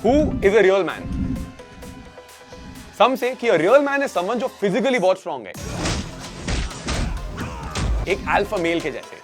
Who is a real man? Some say कि a real man is someone जो physically बहुत strong है, एक alpha male के जैसे।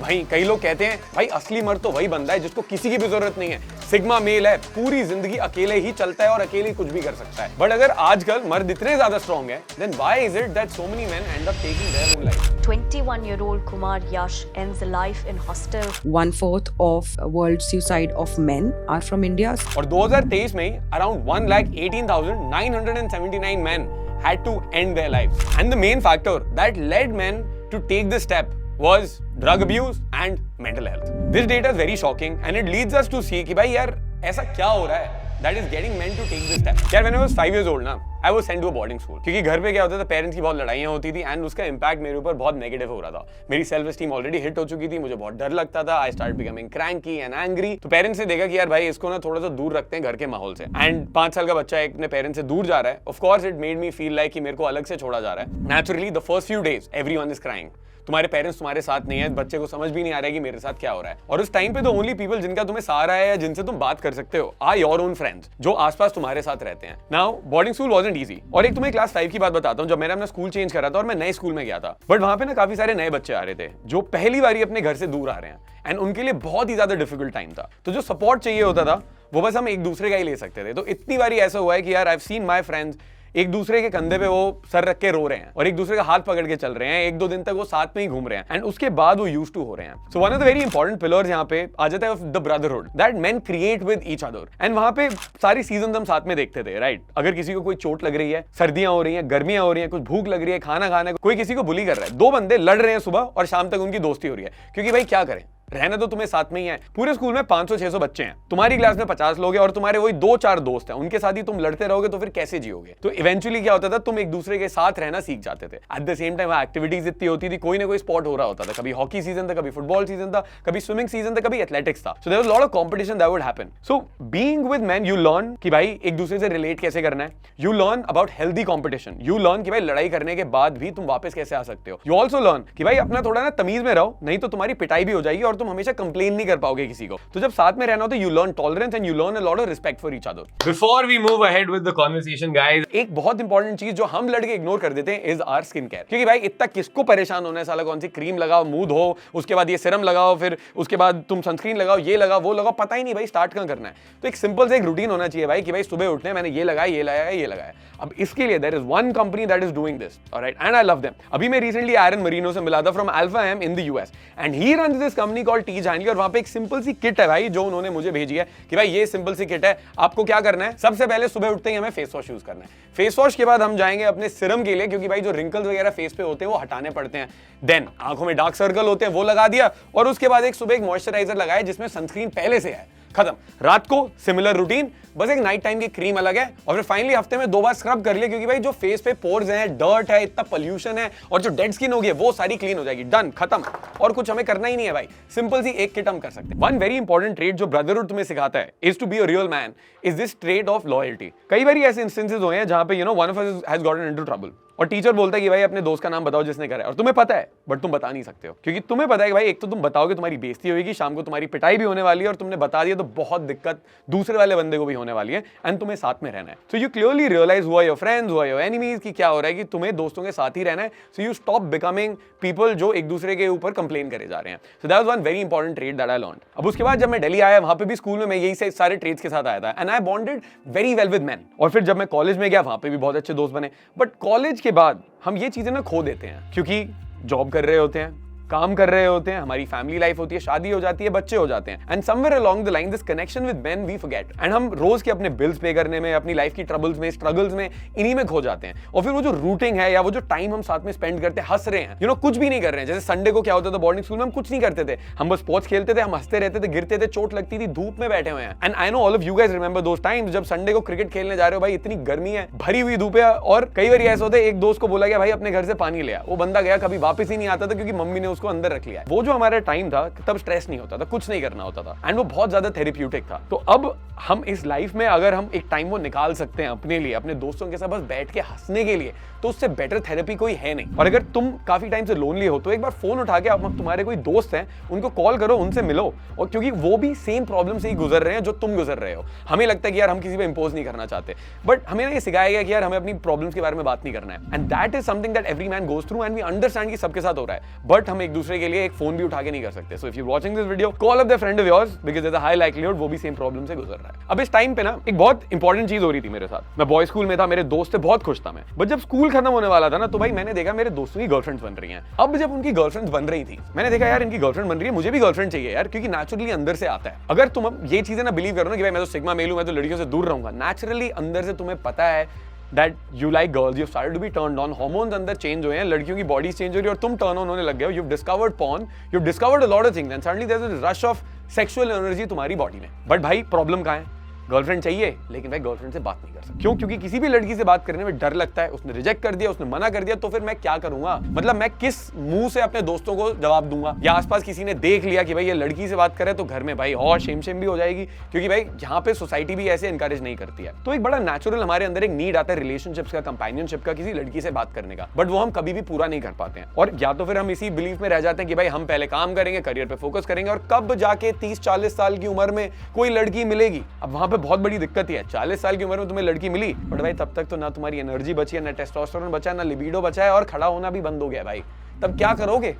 भाई कई लोग कहते हैं भाई असली मर्द तो वही बंदा है जिसको किसी की भी जरूरत नहीं है, सिग्मा मेल है, पूरी जिंदगी अकेले ही चलता है और अकेले कुछ भी कर सकता है। बट अगर आजकल मर्द इतने ज्यादा स्ट्रॉन्ग है, then why is it that so many men end up taking their own life? 21-year-old Kumar Yash ends life in hostel. 1/4 of world suicide of men are from India. और 2023 में around 1,18,979 men had to end their lives. And the main factor that led men to take this step was drug abuse and mental health. This data is very shocking and it leads us to see कि भाई यार ऐसा क्या हो रहा है that is getting men to take this step. यार when I was 5 years old ना, I was sent to a boarding school. क्योंकि घर पे क्या होता था, पेरेंट्स की बहुत लड़ाइयाँ होती थी एंड उसका इम्पैक्ट मेरे ऊपर बहुत नेगेटिव हो रहा था। मेरी सेल्फ एस्टीम ऑलरेडी हिट हो चुकी थी, मुझे बहुत डर लगता था, I start becoming cranky and angry. तो पेरेंट्स ने देखा कि यार भाई इसको ना थोड़ा सा दूर रखते हैं घर के माहौल से। एंड 5 साल का बच्चा अपने पेरेंट्स से दूर जा रहा है, of course it made me feel like कि मेरे को अलग से छोड़ा जा रहा है। Naturally the first few days everyone is crying. तुम्हारे पेरेंट्स तुम्हारे साथ नहीं है, बच्चे को समझ भी नहीं आ रहा है कि मेरे साथ क्या हो रहा है। और उस टाइम पे द ओनली पीपल जिनका तुम्हें सहारा है या जिनसे तुम बात कर सकते हो आर योर ओन फ्रेंड्स, जो आसपास तुम्हारे साथ रहते हैं। Now boarding school wasn't easy. और एक तुम्हें क्लास 5 की बात बताता हूँ, जब मैंने अपना स्कूल चेंज करा था और मैं नए स्कूल में गया था, बट वहां पे ना काफी सारे नए बच्चे आ रहे थे जो पहली बार अपने घर से दूर आ रहे हैं एंड उनके लिए बहुत ही ज्यादा डिफिकल्ट टाइम था। तो जो सपोर्ट चाहिए होता था वो बस हम एक दूसरे का ही ले सकते थे। तो इतनी बारी ऐसा हुआ है कि यार I have seen my friends एक दूसरे के कंधे पे वो सर रख के रो रहे हैं और एक दूसरे का हाथ पकड़ के चल रहे हैं, 1-2 दिन तक वो साथ में ही घूम रहे हैं एंड उसके बाद वो यूज्ड टू हो रहे हैं। So one of the very important pillars यहाँ पे आ जाता है of the brotherhood that main create with each other. And वहां पे सारी सीजन हम साथ में देखते थे, राइट? अगर किसी को कोई चोट लग रही है, सर्दियां हो रही हैं, गर्मियां हो रही हैं, कुछ भूख लग रही है, खाना खाना है, कोई किसी को बुली कर रहा है, 2 बंदे लड़ रहे हैं सुबह और शाम तक उनकी दोस्ती हो रही है। क्योंकि भाई क्या करें, रहना तो तुम्हें साथ में ही है। पूरे स्कूल में 500-600 बच्चे हैं, तुम्हारी क्लास में 50 लोग हैं और तुम्हारे वही 2-4 दोस्त हैं, उनके साथ ही तुम लड़ते रहोगे तो फिर कैसे जियोगे? तो इवेंचुअली क्या होता था, तुम एक दूसरे के साथ रहना सीख जाते थे। At the same time activities इतनी होती थी, कोई ना कोई स्पोर्ट हो रहा होता था, कभी हॉकी सीजन था, कभी फुटबॉल सीजन था, कभी स्विमिंग सीजन था, कभी एथलेटिक्स था। So there was lot of competition that would happen. So being with man you learn कि भाई एक दूसरे से रिलेट कैसे करना है, you learn about healthy competition, you learn कि भाई लड़ाई करने के बाद भी तुम वापस कैसे आ सकते हो। यू ऑल्सो लर्न कि भाई अपना थोड़ा ना तमीज में रहो, नहीं तो तुम्हारी पिटाई भी हो जाएगी और तुम हमेशा कंप्लेन नहीं कर पाओगे किसी को। तो जब साथ में रहना हो तो you learn tolerance and you learn a lot of respect for each other. Before we move ahead with the conversation guys, एक बहुत इंपॉर्टेंट चीज जो हम लड़के इग्नोर कर देते हैं इज आवर स्किन केयर। क्योंकि भाई इतना किसको परेशान होना है, साला कौन सी क्रीम लगाओ, मुंह धो, उसके बाद ये सीरम लगाओ, फिर उसके बाद तुम सनस्क्रीन लगाओ, ये लगाओ, वो लगाओ, पता ही नहीं भाई स्टार्ट कहां करना है। तो एक सिंपल से एक रूटीन होना चाहिए भाई कि भाई सुबह उठने मैंने ये लगाया, ये लगाया, ये लगाया। अब इसके लिए there is one company that is doing this, alright, and I love them. अभी मैं रिसेंटली आयरन मरीनो से मिला था from Alpha M in the US and he runs this company called Tees Hanley. और वहां पे एक सिंपल सी kit है भाई जो उन्होंने मुझे भेजी है कि भाई ये सिंपल सी किट है, आपको क्या करना है, सबसे पहले सुबह उठते ही हमें फेस वॉश यूज करना है। फेस वॉश के बाद हम जाएंगे अपने सिरम के लिए, क्योंकि भाई जो रिंकल्स वगैरह फेस पे होते हैं वो हटाने पड़ते हैं। देन आंखों में डार्क सर्कल होते हैं वो लगा दिया और उसके बाद एक सुबह एक मॉइस्चराइजर लगाया जिसमें सनस्क्रीन पहले से है, खत्म। रात को सिमिलर रूटीन, बस एक नाइट टाइम की क्रीम अलग है और फिर फाइनली हफ्ते में 2 बार स्क्रब कर लिया, क्योंकि भाई जो फेस पे पोर्स हैं, डर्ट है, इतना पोल्यूशन है और जो डेड स्किन होगी वो सारी क्लीन हो जाएगी, डन, खत्म। और कुछ हमें करना ही नहीं है भाई, सिंपल सी एक किट हम कर सकते हैं। वन वेरी इंपॉर्टेंट ट्रेट जो ब्रदरहुड तुम्हें सिखाता है is to be a real man is this trait of loyalty. कई बार ऐसे इंस्टेंसेस हुए हैं जहां पे one of us has gotten into trouble और टीचर बोलता है कि भाई अपने दोस्त का नाम बताओ जिसने करा है, और तुम्हें पता है बट तुम बता नहीं सकते हो, क्योंकि तुम्हें पता है कि भाई एक तो तुम बताओगे तुम्हारी बेइज्जती होगी, शाम को तुम्हारी पिटाई भी होने वाली है और तुमने बता दिया तो बहुत दिक्कत दूसरे वाले बंदे को भी होने वाली है एंड तुम्हें साथ में रहना है। So you clearly realize who are your friends, who are your enemies, कि क्या हो रहा है कि तुम्हें दोस्तों के साथ ही रहना है। So you stop becoming people जो एक दूसरे के ऊपर कंप्लेन करे जा रहे हैं। So that was one very important trait that I learned. अब उसके बाद जब मैं दिल्ली आया, वहां पे भी स्कूल में मैं यही से सारे ट्रेट्स के साथ आया था and I bonded very well with man. और फिर जब मैं कॉलेज में गया वहां पे भी बहुत अच्छे दोस्त बने। बट कॉलेज के बाद हम ये चीजें ना खो देते हैं, क्योंकि जॉब कर रहे होते हैं, काम कर रहे होते हैं, हमारी फैमिली लाइफ होती है, शादी हो जाती है, बच्चे हो जाते हैं and somewhere along the line this connection with men we forget and हम रोज के अपने बिल्स पे करने में, अपनी लाइफ की ट्रबल्स में, स्ट्रगल्स में, इन्हीं में खो जाते हैं। और फिर वो जो रूटिंग है या वो जो टाइम हम साथ में स्पेंड करते हैं, हंस रहे हैं, कुछ भी नहीं कर रहे हैं। जैसे संडे को क्या होता था बोर्डिंग स्कूल में, हम कुछ नहीं करते थे, हम बस स्पोर्ट्स खेलते थे, हम हंसते रहते थे, गिरते थे, चोट लगती थी, धूप में बैठे हुए हैं। And I know all of you guys remember those times जब संडे को क्रिकेट खेलने जा रहे हो, भाई इतनी गर्मी है, भरी हुई धूप है और कई बार ऐसा होता है एक दोस्त को बोला गया भाई अपने घर से पानी ले आ, वो बंदा गया, कभी वापस ही नहीं आता था क्योंकि मम्मी ने उसको अंदर रख लिया है। वो जो हमारा टाइम था तब स्ट्रेस नहीं होता था, कुछ नहीं करना होता था, एंड वो बहुत ज्यादा थेरेप्यूटिक था। तो अब हम इस लाइफ में अगर हम एक टाइम वो निकाल सकते हैं अपने लिए, अपने दोस्तों के साथ बस बैठ के हंसने के लिए, तो उससे बेटर थेरेपी कोई है नहीं। और अगर तुम काफी टाइम से लोनली हो तो एक बार फोन उठा के आप तुम्हारे कोई दोस्त हैं उनको कॉल करो, उनसे मिलो, और क्योंकि वो भी सेम प्रॉब्लम से ही गुजर रहे हैं जो तुम गुजर रहे हो। हमें लगता है कि यार हम किसी पे इंपोज नहीं करना चाहते, बट हमें ना ये सिखाया गया कि यार हमें अपनी प्रॉब्लम्स के बारे में बात नहीं करना है, and that is something that every man goes through, and we understand कि सबके साथ हो रहा है, बट हम एक दूसरे के लिए एक फोन भी उठा के नहीं कर सकते। So if you watching this video, call up the friend of yours, because there is a high likelihood वो भी सेम प्रॉब्लम से गुजर रहा है। अब इस टाइम पे ना एक बहुत इंपॉर्टेंट चीज हो रही थी मेरे साथ। मैं बॉय स्कूल में था, मेरे दोस्त थे, बहुत खुश था मैं, बट जब स्कूल खत्म होने वाला था ना, तो भाई मैंने देखा मेरे दोस्तों की गर्लफ्रेंड्स बन रही हैं। अब जब उनकी गर्लफ्रेंड्स बन रही थी, मैंने देखा यार इनकी गर्लफ्रेंड बन रही है, मुझे भी गर्लफ्रेंड चाहिए यार, क्योंकि नेचुरली अंदर से आता है। अगर तुम अब ये चीजें ना बिलीव करो ना कि भाई मैं तो सिग्मा मेल हूं, मैं तो लड़कियों से दूर रहूंगा, नेचुरली अंदर से तुम्हें पता है that you like girls, you've started to be turned on, hormones अंदर चेंज हुए हैं, लड़कियों की बॉडी चेंज हो रही है और तुम टर्न ऑन होने लग गए हो, you've discovered porn, you've discovered a lot of things and suddenly there's a rush of sexual energy तुम्हारी बॉडी में। बट भाई प्रॉब्लम कहाँ है? गर्लफ्रेंड चाहिए, लेकिन भाई गर्लफ्रेंड से बात नहीं कर सकते। क्यों? क्योंकि किसी भी लड़की से बात करने में डर लगता है, उसने रिजेक्ट कर दिया, उसने मना कर दिया, तो फिर मैं क्या करूंगा? मतलब मैं किस मुंह से अपने दोस्तों को जवाब दूंगा? या आसपास किसी ने देख लिया कि भाई ये लड़की से बात करे तो घर में भाई और शेम भी हो जाएगी, क्योंकि भाई यहाँ पे सोसाइटी भी ऐसे एनकरेज नहीं करती है। तो एक बड़ा नेचुरल हमारे अंदर एक नीड आता है रिलेशनशिप्स का, कंपेनियनशिप का, किसी लड़की से बात करने का, बट वो हम कभी भी पूरा नहीं कर पाते हैं। और या तो फिर हम इसी बिलीफ में रह जाते हैं कि भाई हम पहले काम करेंगे, करियर पे फोकस करेंगे, और कब जाके 30-40 साल की उम्र में कोई लड़की मिलेगी। अब वहां पे बहुत बड़ी दिक्कत है, 40 साल की उम्र में तुम्हें लड़की मिली, बट भाई तब तक तो ना तुम्हारी एनर्जी बची है, ना टेस्टोस्टेरोन बचा है, ना लिबिडो बचा है, और खड़ा होना भी बंद हो गया भाई। तब क्या करोगे?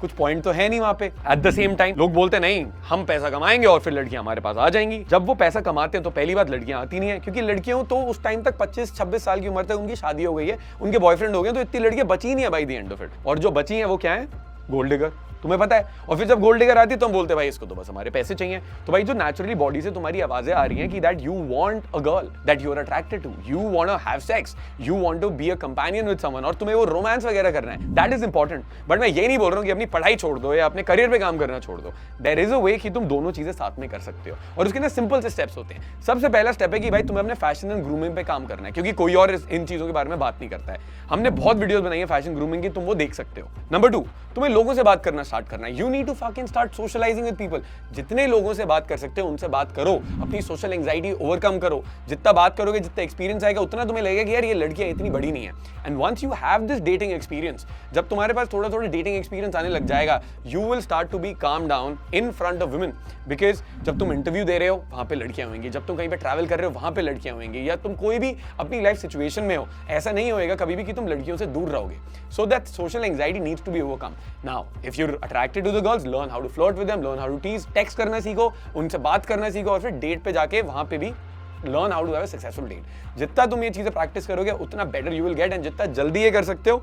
कुछ पॉइंट तो है नहीं वहां पे। एट द सेम टाइम लोग बोलते नहीं हम पैसा कमाएंगे और फिर लड़कियां हमारे पास आ जाएंगी। जब वो पैसा कमाते हैं तो पहली बात लड़कियां आती नहीं है, क्योंकि लड़कियों तो उस टाइम तक 25-26 साल की उम्र तक उनकी शादी हो गई है, उनके बॉयफ्रेंड हो गए, तो इतनी लड़कियां बची नहीं है by the end of it. और जो बची हैं वो क्या है? गोल्ड डिगर, तुम्हें पता है। और फिर जब गोल्ड डिगर आती है तो हम बोलते हैं भाई इसको तो बस हमारे पैसे चाहिए। तो भाई जो नेचुरली बॉडी से तुम्हारी आवाजें आ रही हैं कि that you want a girl that you are attracted to, you want to have sex, you want to be a companion with someone, और तुम्हें वो रोमांस वगैरह करना है, दैट इज इंपॉर्टेंट। बट मैं ये नहीं बोल रहा हूँ कि अपनी पढ़ाई छोड़ दो या अपने करियर पे काम करना छोड़ दो। देयर इज अ वे कि तुम दोनों चीजें साथ में कर सकते हो, और उसके ना सिंपल से स्टेप्स होते हैं। सबसे पहला स्टेप है कि भाई तुम्हें अपने फैशन एंड ग्रूमिंग पे काम करना है, क्योंकि कोई और इन चीजों के बारे में बात नहीं करता है। हमने बहुत वीडियोस बनाई है फैशन ग्रूमिंग की, तुम वो देख सकते हो। नंबर 2, तुम्हें लोगों से बात करना स्टार्ट करना है। You need to fucking start socializing with people. जितने लोगों से बात कर सकते हो उनसे बात करो, अपनी सोशल एंजाइटी ओवरकम करो। जितना बात करोगे, जितना एक्सपीरियंस आएगा, उतना तुम्हें लगेगा कि यार ये लड़कियां इतनी बड़ी नहीं है। And once you have this dating experience, जब तुम्हारे पास थोड़ा थोड़ा डेटिंग एक्सपीरियंस आने लग जाएगा, you will start to be calm down in front of women. Because जब तुम इंटरव्यू दे रहे हो वहां पे लड़कियां होंगी, जब तुम कहीं पे ट्रैवल कर रहे हो वहां पे लड़कियां होंगी, या तुम कोई भी अपनी लाइफ सिचुएशन में हो, ऐसा नहीं होएगा कभी भी कि तुम लड़कियों से दूर रहोगे। So that social anxiety needs to be overcome. Now if you are attracted to the girls, learn how to flirt with them, learn how to tease, text करना सीखो, उनसे बात करना सीखो, और फिर डेट पे जाके वहां पे भी learn how to have a successful date. जितना तुम ये चीजें प्रैक्टिस करोगे उतना better you will get, and जितना जल्दी ये कर सकते हो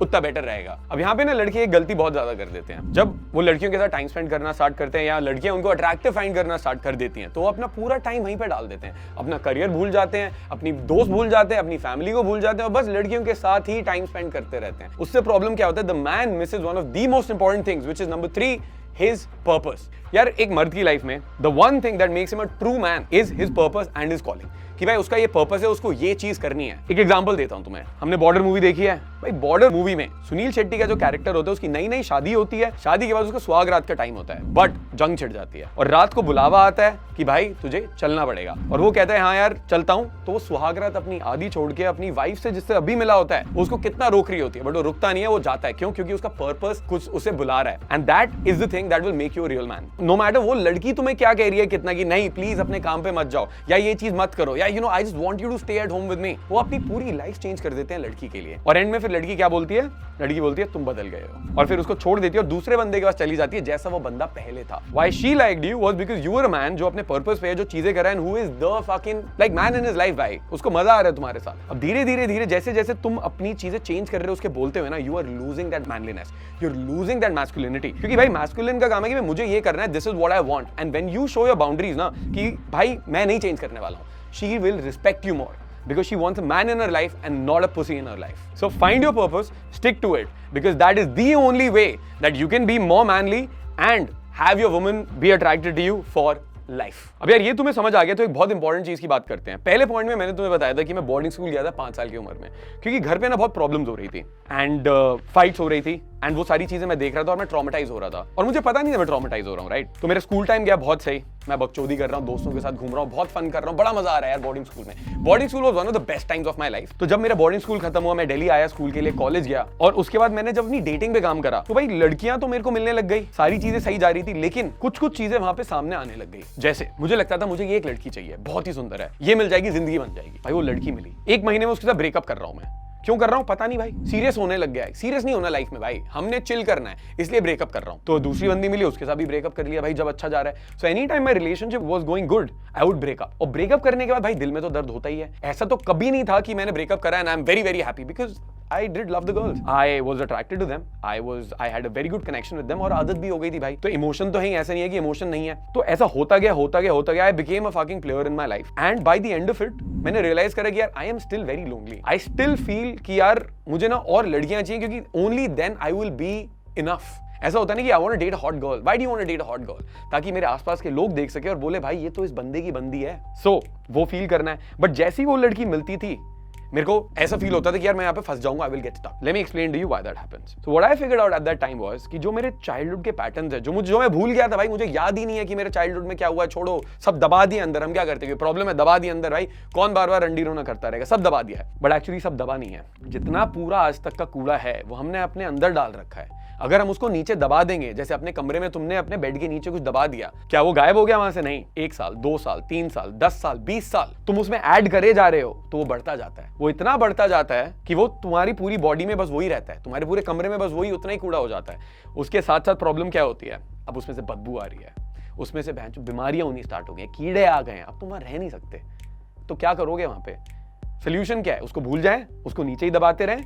उतना बेटर रहेगा। अब यहाँ पे ना लड़के एक गलती बहुत ज्यादा कर देते हैं। जब वो लड़कियों के साथ टाइम स्पेंड करना स्टार्ट करते हैं, या लड़कियां उनको अट्रैक्टिव फाइंड करना स्टार्ट कर देती हैं, तो वो अपना पूरा टाइम वहीं पे डाल देते हैं। अपना करियर भूल जाते हैं, अपनी दोस्त भूल जाते हैं, अपनी फैमिली को भूल जाते हैं, और बस लड़कियों के साथ ही टाइम स्पेंड करते रहते हैं। उससे प्रॉब्लम क्या होता है? The man Mrs one of the most important things, which is number 3, his purpose। यार एक मर्द की लाइफ में the one thing that makes him a true man is his purpose and his calling। कि भाई उसका ये पर्पस है, उसको ये चीज करनी है। एक एग्जांपल देता हूं तुम्हें, हमने बॉर्डर मूवी देखी है। भाई बॉर्डर मूवी में सुनील शेट्टी का जो कैरेक्टर होता है, उसकी नई नई शादी होती है, शादी के बाद उसका सुहाग रात का टाइम होता है, बट जंग छिड़ जाती है, और रात को बुलावा आता है कि भाई तुझे चलना पड़ेगा, और वो कहता है हाँ यार चलता हूं। तो वो सुहाग रात अपनी आधी छोड़ के अपनी वाइफ से जिससे अभी मिला होता है, उसको कितना रोक रही होती है, बट वो रुकता नहीं है, वो जाता है। क्यों? क्योंकि उसका पर्पस कुछ उसे बुला रहा है, and that is the thing that will make you a real man. No matter वो लड़की तुम्हें क्या कह रही है कितना कि नहीं प्लीज अपने काम पे मत जाओ, या ये चीज मत करो, या you know I just want you to stay at home with me. वो अपनी पूरी लाइफ चेंज कर देते हैं लड़की के लिए, और एंड में फिर लड़की क्या बोलती है? लड़की बोलती है तुम बदल गए हो, और फिर उसको छोड़ देती है और दूसरे बंदे के पास चली जाती है जैसा वो बंदा पहले था। Why she liked you was because you were a man जो अपने पर्पस पे है, जो चीजें कर रहा है, and who is the fucking like man in his life भाई। उसको मजा आ रहा है तुम्हारे साथ। अब धीरे धीरे धीरे जैसे जैसे तुम अपनी चीजें चेंज कर रहे हो उसके बोलते हुए ना, you are losing that manliness, you're losing that masculinity। क्योंकि भाई masculine का काम है कि मुझे ये करना है, this is what I want, and when you show your boundaries ना कि भाई मैं नहीं चेंज करने वाला हूँ, she will respect you more because she wants a man in her life and not a pussy in her life। So find your purpose, stick to it, because that is the only way that you can be more manly and have your woman be attracted to you for life. अब यार ये तुम्हें समझ आ गया तो एक बहुत important चीज की बात करते हैं। पहले पॉइंट में मैंने तुम्हें बताया था कि मैं बोर्डिंग स्कूल गया था 5 साल की उम्र में, क्योंकि घर पे ना बहुत प्रॉब्लम्स हो रही थी एंड फाइट्स हो रही थी एंड वो सारी चीजें मैं देख रहा था और मैं ट्रॉमेटाइज हो रहा था और मुझे पता नहीं था मैं ट्रॉमेटाइज हो रहा हूँ, राइट। तो मेरा स्कूल टाइम गया बहुत सही, मैं बकचोदी कर रहा हूँ, दोस्तों के साथ घूम रहा हूँ, बहुत फन कर रहा हूँ, बड़ा मजा आ रहा है यार बोर्डिंग स्कूल में। Boarding school was one of the best times of my life. तो जब मेरा बोर्डिंग स्कूल खत्म हुआ, मैं दिल्ली आया स्कूल के लिए, कॉलेज गया और उसके बाद मैंने जब अपनी डेटिंग पे काम करा तो भाई लड़कियां तो मेरे को मिलने लग गई, सारी चीजें सही जा रही थी, लेकिन कुछ कुछ चीजें वहां पे सामने आने लग गई। जैसे मुझे लगता था मुझे ये एक लड़की चाहिए, बहुत ही सुंदर है, ये मिल जाएगी, जिंदगी बन जाएगी। भाई वो लड़की मिली, 1 महीने में उसके साथ ब्रेकअप कर रहा हूं मैं। क्यों कर रहा हूं पता नहीं भाई, सीरियस होने लग गया है। सीरियस नहीं होना लाइफ में भाई, हमने चिल करना है, इसलिए ब्रेकअप कर रहा हूं। तो दूसरी बंदी मिली, उसके साथ भी ब्रेकअप कर लिया भाई, जब अच्छा जा रहा है। So any time my relationship was going good, I would breakup. और ब्रेकअप करने के बाद भाई दिल में तो दर्द होता ही है। ऐसा तो कभी नहीं था कि मैंने ब्रेकअप करा and I am very very happy, because I did love the girls. I was attracted to them. I had a very good connection with them और आदत भी हो गई थी भाई। तो इमोशन तो है ही, ऐसा नहीं है कि इमोशन नहीं है। तो ऐसा होता गया। I became a fucking player in my life. And by the end of it, मैंने realize करा कि यार I am still very lonely. I still feel कि यार मुझे ना और लड़कियां चाहिए, क्योंकि only then I will be enough. ऐसा होता नहीं कि I want to date a hot girl. Why do you want to date a hot girl? ताकि मेरे आसपास के लोग देख सके और बोले भाई ये तो इस बंदे की बंदी है। So वो फील करना है। बट जैसी वो लड़की मिलती थी मेरे को ऐसा फील होता था कि यार मैं यहाँ पे फंस जाऊंगा, I will get stuck. Let me explain to you why that happens. So what I figured out at that time was कि जो मेरे चाइल्डहुड के पैटर्न्स है, जो मैं भूल गया था भाई, मुझे याद ही नहीं है कि मेरे चाइल्डहुड में क्या हुआ है। छोड़ो, सब दबा दिए अंदर। हम क्या करते हैं, प्रॉब्लम है दबा दिया अंदर भाई, कौन बार बार रंडी रोना करता रहेगा, सब दबा दिया है। बट एक्चुअली सब दबा नहीं है, जितना पूरा आज तक का कूड़ा है वो हमने अपने अंदर डाल रखा है। अगर हम उसको नीचे दबा देंगे, जैसे अपने कमरे में तुमने अपने बेड के नीचे कुछ दबा दिया, क्या वो गायब हो गया वहां से? नहीं। 1 साल, 2 साल, 3 साल, 10 साल, 20 साल तुम उसमें ऐड करे जा रहे हो तो वो बढ़ता जाता है। वो इतना बढ़ता जाता है कि वो तुम्हारी पूरी बॉडी में बस वही रहता है, तुम्हारे पूरे कमरे में बस वही उतना ही कूड़ा हो जाता है। उसके साथ साथ प्रॉब्लम क्या होती है, अब उसमें से बदबू आ रही है, उसमें से बीमारियां होनी स्टार्ट हो गई, कीड़े आ गए हैं, अब तुम वहां रह नहीं सकते। तो क्या करोगे वहां पे? सोल्यूशन क्या है? उसको भूल जाए, उसको नीचे ही दबाते रहें,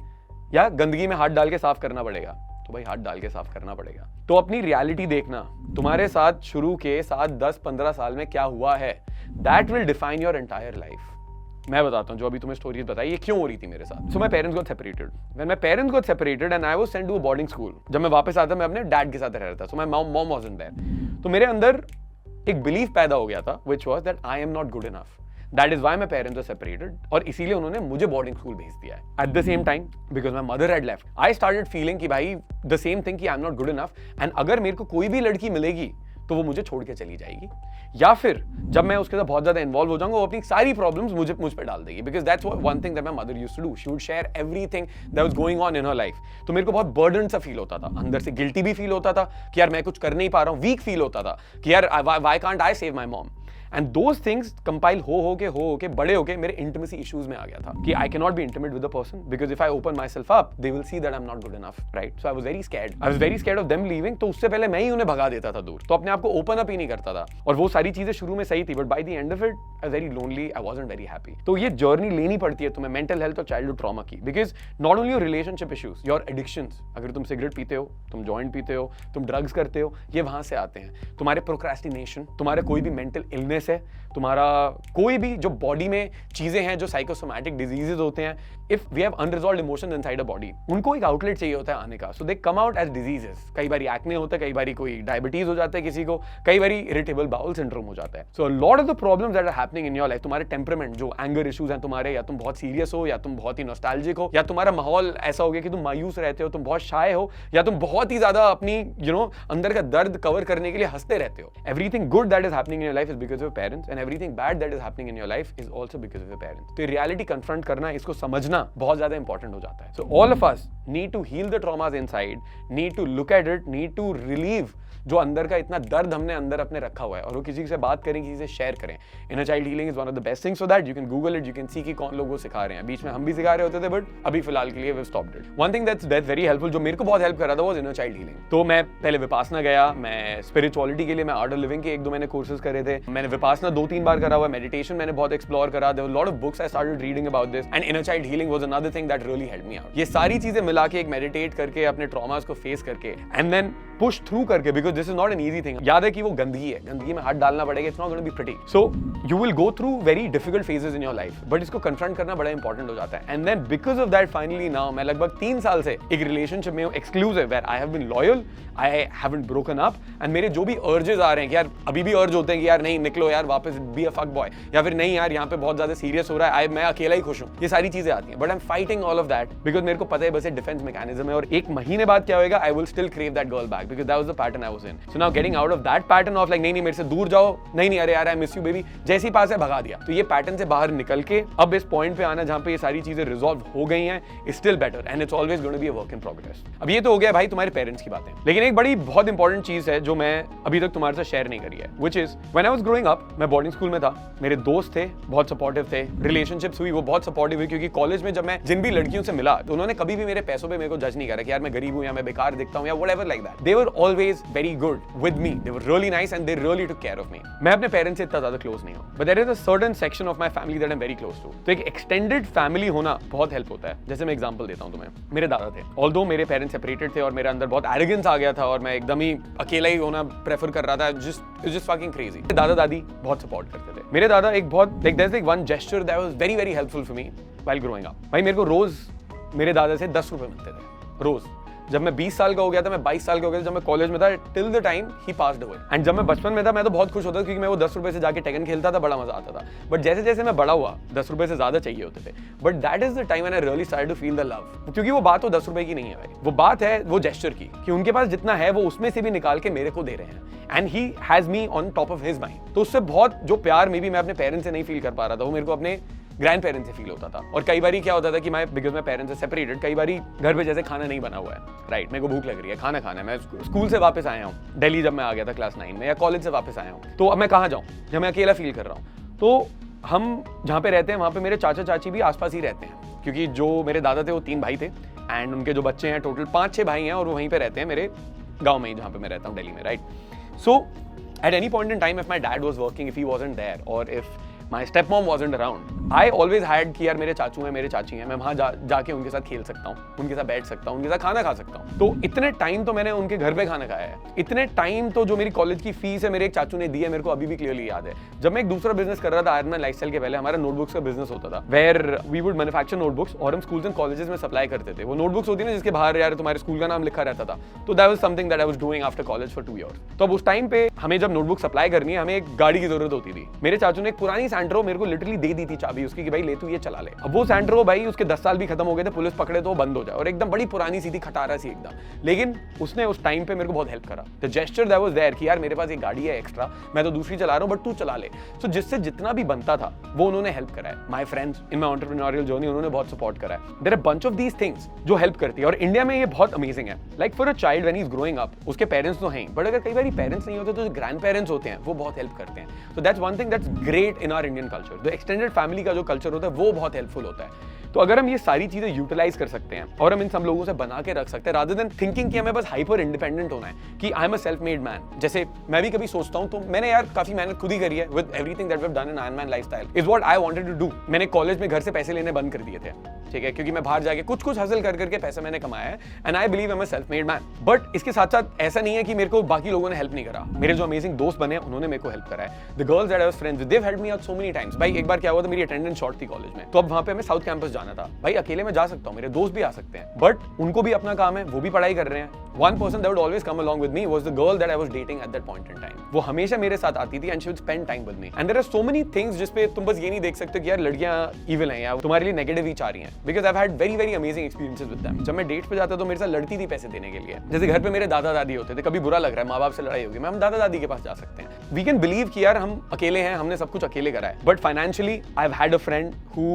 या गंदगी में हाथ डाल के साफ करना पड़ेगा? तो भाई हाथ डाल के साफ करना पड़ेगा। तो अपनी रियलिटी देखना, तुम्हारे साथ शुरू के 7, 10, 15 साल में क्या हुआ है, that will define your entire life. मैं बताता हूँ जो अभी तुम्हें स्टोरीज बताई ये क्यों हो रही थी मेरे साथ। So my parents got separated. When my parents got separated and I was sent to a boarding school. जब मैं वापस आता मैं अपने डैड के साथ रह रहा था। So my mom wasn't there. तो मेरे अंदर एक बिलीफ पैदा हो गया था which was that I am not good enough. That is why my parents were separated और इसीलिए उन्होंने मुझे बोर्डिंग स्कूल भेज दिया है। At the same time, because my mother had left, I started feeling कि भाई the same thing कि I'm not good enough and अगर मेरे को कोई भी लड़की मिलेगी तो वो मुझे छोड़ के चली जाएगी, या फिर जब मैं उसके साथ बहुत ज्यादा इन्वॉल्व हो जाऊंगा वो अपनी सारी प्रॉब्लम्स मुझ पे डाल देगी। Because that's one thing that my mother used to do, she would share everything that was going on in her life. तो मेरे को बहुत बर्डन सा फील होता था, अंदर से गिल्टी भी फील होता था कि यार मैं कुछ कर नहीं पा रहा हूँ, वीक फील होता था कि यार why can't I save my mom. And those things compile हो के बड़े होके मेरे इंटिमेसी इश्यूज में आ गया था कि I can not be intimate with a person because if I open my self up they will see that I am not good enough, right. So I was very scared of them leaving. तो उससे पहले मैं ही उन्हें भगा देता था दूर, तो अपने आप को ओपन अप ही नहीं करता था। और वो सारी चीजें शुरू में सही थी, but by the end of it I very lonely, I wasn't very happy. तो ये जर्नी लेनी पड़ती है तुम्हें मेंटल हेल्थ और चाइल्डहुड ट्रॉमा की, because not only your relationship issues, your addictions. अगर तुम सिगरेट पीते हो, तुम जॉइंट पीते हो, तुम ड्रग्स करते हो, ये वहां से आते हैं। तुम्हारे प्रोक्रेस्टिनेशन, तुम्हारे कोई भी मेंटल इलनेस है, तुम्हारा कोई भी जो बॉडी में चीजें हैं जो साइकोसोमैटिक डिजीजेस होते हैं, if we have unresolved emotions inside a body, उनको एक आउटलेट चाहिए होता है आने का। So they come out as diseases. कई बार एक्ने होता है, कई बार कोई डायबिटीज हो जाता है किसी को, कई बार इरिटेबल बाउल सिंड्रोम हो जाता है। So lot of the problems that are happening in your life, तुम्हारे टेम्परामेंट जो एंगर इश्यूज हैं तुम्हारे, या तुम बहुत सीरियस हो, या तुम बहुत ही नॉस्टैल्जिक हो, या तुम्हारा माहौल ऐसा हो गया कि तुम मायूस रहते हो, तुम बहुत शाय हो, या तुम बहुत ही ज्यादा अपनी अंदर का दर्द कवर करने के लिए हंसते रहते हो। Everything good that is happening in your life is because of your parents and everything bad that is happening in your life is also because of your parents. तो रियलिटी कन्फ्रंट करना, इसको समझना बहुत ज्यादा इंपॉर्टेंट हो जाता है। So all of us need to heal the traumas inside, need to look at it, need to relieve जो अंदर का इतना दर्द हमने अंदर अपने रखा हुआ है, और वो किसी से बात करें, किसी से शेयर करें। Inner child healing is one of the best things, so that you can Google it, you can see कि कौन लोग वो सिखा रहे हैं। बीच में हम भी सिखा रहे होते थे, बट अभी फिलहाल के लिए we stopped it. One thing that's very helpful, जो मेरे को बहुत हेल्प कर रहा था, वाज इनर चाइल्ड हीलिंग। तो मैं पहले विपासना गया, मैं स्पिरिचुअलिटी के लिए मैं आर्ट ऑफ लिविंग के 1-2 मैंने कोर्सेज करे थे, मैंने विपासना 2-3 बार करा हुआ, मेडिटेशन मैंने बहुत एक्सप्लोर करा, there were lot of books I started reading about this, and inner child healing was another thing that really helped me out. ये सारी चीजें मिला के एक मेडिटेट करके अपने ट्रॉमास को फेस करके, एंड देन पुश थ्रू करके, because this is not an easy thing. याद है कि वो गंदगी है, गंदगी में हाथ डालना पड़ेगा, it's not gonna be pretty. So you will go through very difficult phases in your life, but इसको कन्फ्रंट करना बड़ा इंपॉर्टेंट हो जाता है। And then because of that finally now मैं लगभग 3 साल से एक रिलेशनशिप में हूँ, exclusive, where I have been loyal, I haven't broken up. And मेरे जो भी अर्जेस आ रहे हैं कि यार अभी भी अर्ज होते हैं कि यार नहीं निकलो यार वापस, बी अ फक बॉय, या फिर नहीं यार यहाँ पे बहुत ज्यादा सीरियस हो रहा है, मैं अकेला ही खुश हूँ, ये सारी चीजें आती हैं। But I am fighting all of that because मेरे को पता है बस एक डिफेंस मैकेनिज्म है, और 1 महीने बाद क्या होगा, I will still crave that girl back, because that was the pattern I was in. So now getting out of that pattern of like नहीं मेरे से दूर जाओ, नहीं अरे यार आई मिस यू बेबी, जैसी पास है भगा दिया। तो ये पैटर्न से बाहर निकल के अब इस पॉइंट पे आना जहां पे ये सारी चीजें रिजॉल्व हो गई हैं, is still better, and it's always going to be a work in progress. अब ये तो हो गया भाई तुम्हारे पेरेंट्स की बातें, लेकिन एक बड़ी बहुत इंपॉर्टेंट चीज है जो मैं अभी तक तुम्हारे साथ शेयर नहीं करी है, which is when I was growing up, मैं बोर्डिंग स्कूल में था, मेरे दोस्त थे बहुत सपोर्टिव थे, रिलेशनशिप्स हुई वो बहुत सपोर्टिव हुई, क्योंकि कॉलेज में जब मैं जिन भी लड़कियों से मिला तो उन्होंने कभी भी मेरे पैसों पे मेरे को जज नहीं करा कि यार मैं गरीब हूं या मैं बेकार दिखता हूं या whatever like that. They were always very good with me, they were really nice and they really took care of me. मैं अपने पेरेंट्स से इतना ज्यादा क्लोज नहीं हूं, but there is a certain section of my family that I am very close to. तो एक extended family होना बहुत हेल्प होता है। जैसे मैं एग्जांपल देता हूं तुम्हें, मेरे दादा थे, ऑल्दो मेरे पेरेंट्स सेपरेटेड थे और मेरे अंदर बहुत एरोगेंस आ गया था और मैं एकदम ही अकेला ही होना प्रेफर कर रहा था, जस्ट फकिंग क्रेजी। दादा दादी बहुत सपोर्ट करते थे। मेरे दादा एक बहुत like there is one gesture that was very very helpful for me while growing up. भाई मेरे को रोज मेरे दादा से 10 रुपए मिलते थे रोज। जब मैं 20 साल का हो गया था, मैं 22 साल का हो गया था, जब मैं कॉलेज में था, till the time he passed away. And जब मैं बचपन में था मैं तो बहुत खुश होता था क्योंकि मैं वो 10 रुपए से जाके टेकन खेलता था, बड़ा मजा आता था। बट जैसे जैसे मैं बड़ा हुआ 10 रुपए से ज्यादा चाहिए होते थे। But that is the time when I really started to feel the love, क्योंकि वो बात वो 10 रुपए की नहीं है भाई, वो बात है वो जेस्चर की, कि उनके पास जितना है वो उसमें से भी निकाल के मेरे को दे रहे हैं and he has me on top of his mind. तो उससे बहुत जो प्यार मे बी मैं अपने पेरेंट्स से नहीं फील कर पा रहा था, वो मेरे को अपने ग्रैंड पेरेंट्स से फील होता था। और कई बारी क्या होता था कि मैं because my parents are separated, कई बारी घर पे जैसे खाना नहीं बना हुआ है, राइट, मेरे को भूख लग रही है, खाना खाना है, मैं स्कूल से वापस आया हूँ दिल्ली जब मैं आ गया था क्लास 9 में, या कॉलेज से वापस आया हूँ, तो अब मैं कहाँ जाऊँ जब मैं अकेला फील कर रहा हूँ। तो हम जहाँ पे रहते हैं वहाँ पे मेरे चाचा चाची भी आसपास ही रहते हैं, क्योंकि जो मेरे दादा थे वो 3 भाई थे एंड उनके जो बच्चे हैं टोटल 5-6 भाई हैं, और वो वहीं पे रहते हैं मेरे गाँव में ही जहाँ पे मैं रहता हूँ दिल्ली में, right. So at any point in time if my dad was working, if he wasn't there, or if my stepmom wasn't around, I always had कि यार मेरे चाचू हैं, मेरे चाची हैं, मैं वहाँ जाके उनके साथ खेल सकता हूँ, उनके साथ बैठ सकता हूँ, उनके साथ खाना खा सकता हूँ। तो इतने टाइम तो मैंने उनके घर पे खाना खाया है, इतने टाइम तो जो मेरी कॉलेज की फीस है मेरे एक चाचू ने दी है, मेरे को अभी भी क्लियरली याद है। जब मैं एक दूसरा बिजनेस कर रहा था आयरन मैन लाइफस्टाइल के पहले, हमारा नोटबुक्स का बिजनेस होता था, where we would manufacture notebooks और हम स्कूल्स एंड कॉलेजेस में सप्लाई करते थे। वो नोटबुक्स होती है ना जिसके बाहर यार तुम्हारे स्कूल का नाम लिखा रहता था, तो that was something that I was doing after college for 2 years। तो अब उस टाइम पे हमें जब नोटबुक सप्लाई करनी है, हमें एक गाड़ी की जरूरत होती थी। मेरे चाचू ने एक पुरानी सैंट्रो मेरे को लिटरली दे दी थी चाबी उसकी कि भाई ले तू ये चला ले। अब वो सैंट्रो भाई उसके 10 साल भी खत्म हो गए थे, पुलिस पकड़े तो वो बंद हो जाए, और एकदम बड़ी पुरानी सीधी खटारा सी एकदम, लेकिन उसने उस टाइम पे मेरे को बहुत हेल्प करा। The gesture that was there कि यार मेरे पास एक गाड़ी है एक्स्ट्रा, मैं तो दूसरी चला रहा हूँ बट तू चला ले। सो जिससे जितना भी बनता था वो उन्होंने हेल्प करा है। My friends in my entrepreneurial journey उन्होंने बहुत सपोर्ट करा है। There are bunch of these things जो हेल्प करती है, और इंडिया में ये बहुत अमेजिंग है। Like for a child when he is growing up, उसके पेरेंट्स तो हैं, बट अगर कई बार पेरेंट्स नहीं होते तो जो ग्रैंड पेरेंट्स होते हैं वो बहुत हेल्प करते हैं। So that's one thing that's great in our Indian culture. The extended family का जो कल्चर होता है वो बहुत हेल्पफुल होता है। तो अगर हम ये सारी चीजें यूटिलाइज कर सकते हैं और हम इन सब लोगों से बना के रख सकते हैं, रादर देन थिंकिंग कि हमें बस हाइपर इंडिपेंडेंट होना है कि I am a self made man. जैसे मैं भी कभी सोचता हूं, तो मैंने यार काफी मेहनत खुद ही करी है with everything that we have done in Iron Man lifestyle is what I wanted to do. मैंने कॉलेज में घर से पैसे लेने बंद कर दिए थे, ठीक है, क्योंकि मैं बाहर जाके कुछ हासिल कर करके पैसा मैंने कमाया है, and I believe I am a self made man. But इसके साथ साथ ऐसा नहीं है कि मेरे को बाकी लोगों ने हेल्प नहीं करा। मेरे जो अमेजिंग दोस्त बने उन्होंने मेरे को हेल्प करा है। The girls that I was friends with, they have helped me out so many times. भाई एक बार क्या हुआ था, मेरी अटेंडेंस शॉर्ट थी कॉलेज में, तो अब वहां पे हमें साउथ कैंपस जाना था। भाई अकेले मैं जा सकता हूं, मेरे दोस्त भी आ सकते हैं, बट उनको भी अपना काम है, वो भी पढ़ाई कर रहे हैं। One person that would always come along with me was the girl that I was dating at that point in time. वो हमेशा मेरे साथ आती थी and she would spend time with me. And there are so many things जिस पे तुम बस ये नहीं देख सकते कि यार लड़कियां evil हैं या तुम्हारे लिए नेगेटिव ही चाह रही हैं, because I've had very very amazing experiences with them. जब मैं डेट पे जाता तो मेरे साथ लड़ती थी पैसे देने के लिए। जैसे घर पे मेरे दादा दादी होते थे, कभी बुरा लग रहा है, माँ बाप से लड़ाई होगी, मैं हम दादा दादी के पास जा सकते हैं। We can believe कि यार हम अकेले हैं, हमने सब कुछ अकेले करा है, but financially I've had a friend who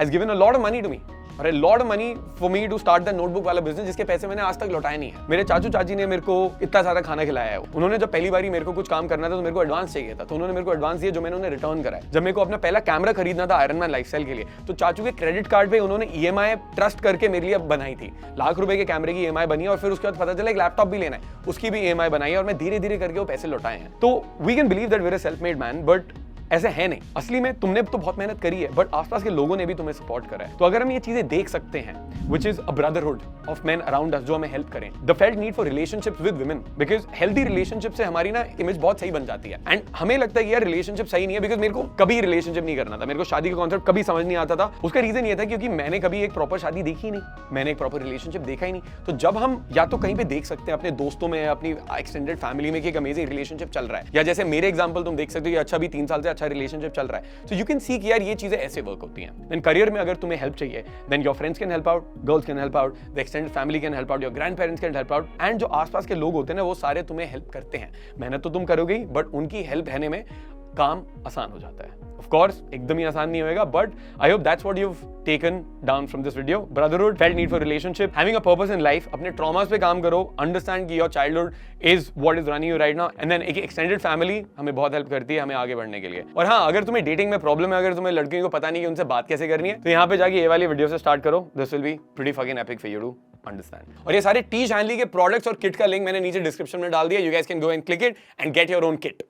has given a lot of money to me. और a lot of money for me to start the notebook वाला बिजनेस, जिसके पैसे मैंने आज तक लौटाए नहीं है। मेरे चाचू चाची ने मेरे को इतना सारा खाना खिलाया है। उन्होंने जब पहली बारी मेरे को कुछ काम करना था तो मेरे को एडवांस चाहिए था, तो उन्होंने मेरे को एडवांस दिया जो मैंने उन्हें रिटर्न करा है। जब मेरे को अपना पहला कैमरा खरीदना था आयरन मैन लाइफस्टाइल के लिए, तो चाचू के क्रेडिट कार्ड पे उन्होंने EMI ट्रस्ट करके मेरे लिए बनाई थी। लाख रुपए के कैमरे की EMI बनी, और फिर उसके बाद पता चला एक लैपटॉप भी लेना है, उसकी भी EMI बनाई, और मैं धीरे धीरे करके वो पैसे लौटाए हैं। तो we can believe that we are a self made man, but ऐसे है नहीं। असली में तुमने तो बहुत मेहनत करी है, बट आसपास के लोगों ने भी तुम्हें सपोर्ट करा है। तो अगर हम ये चीजें देख सकते हैं, which is a brotherhood of men around us, जो हमें हेल्प करें, the felt need for relationships with women, because healthy relationship से हमारी ना इमेज बहुत सही बन जाती है। एंड हमें लगता है कि यार रिलेशनशिप सही नहीं है, बिकॉज मेरे को कभी रिलेशनशिप नहीं करना था, मेरे को शादी का कॉन्सेप्ट कभी समझ नहीं आता था। उसका रीजन ये था क्योंकि मैंने कभी एक प्रॉपर शादी देखी ही नहीं, मैंने एक प्रॉपर रिलेशनशिप देखा ही नहीं। तो जब हम या तो कहीं पे देख सकते हैं अपने दोस्तों में, अपनी एक्सटेंडेड फैमिली में कि एक अमेजिंग रिलेशनशिप चल रहा है, या जैसे मेरे एग्जांपल तुम देख सकते हो, अच्छा भी 3 साल से अच्छा रिलेशनशिप चल रहा है, सो यू कैन सी कि यार ये चीजें ऐसे वर्क होती हैं। देन करियर में अगर तुम्हें हेल्प चाहिए, then your friends can help out, girls can help out, the extended family can help out, your grandparents can help out, and जो आसपास के लोग होते हैं ना वो सारे तुम्हें हेल्प करते हैं। मेहनत तो तुम करोगे ही, बट उनकी हेल्प रहने में काम आसान हो जाता है। Of course, एकदम ही आसान नहीं होएगा, but I hope that's what you've taken down from this video. Brotherhood, felt need for relationship, having a purpose in life, अपने traumas पे काम करो, understand कि your childhood is what is running you right now, and then एक extended family हमें बहुत help करती है हमें आगे बढ़ने के लिए। और हाँ, अगर तुम्हें डेटिंग में प्रॉब्लम है, अगर तुम्हें लड़कियों को पता नहीं कि उनसे बात कैसे करनी है, तो यहाँ पे जाके ये वाली वीडियो से स्टार्ट करो। This will be pretty fucking epic for you to understand. और ये सारे टीज हैनली के प्रोडक्ट्स और किट का लिंक मैंने नीचे डिस्क्रिप्शन में डाल दिया। You guys can go and click it and get your own kit.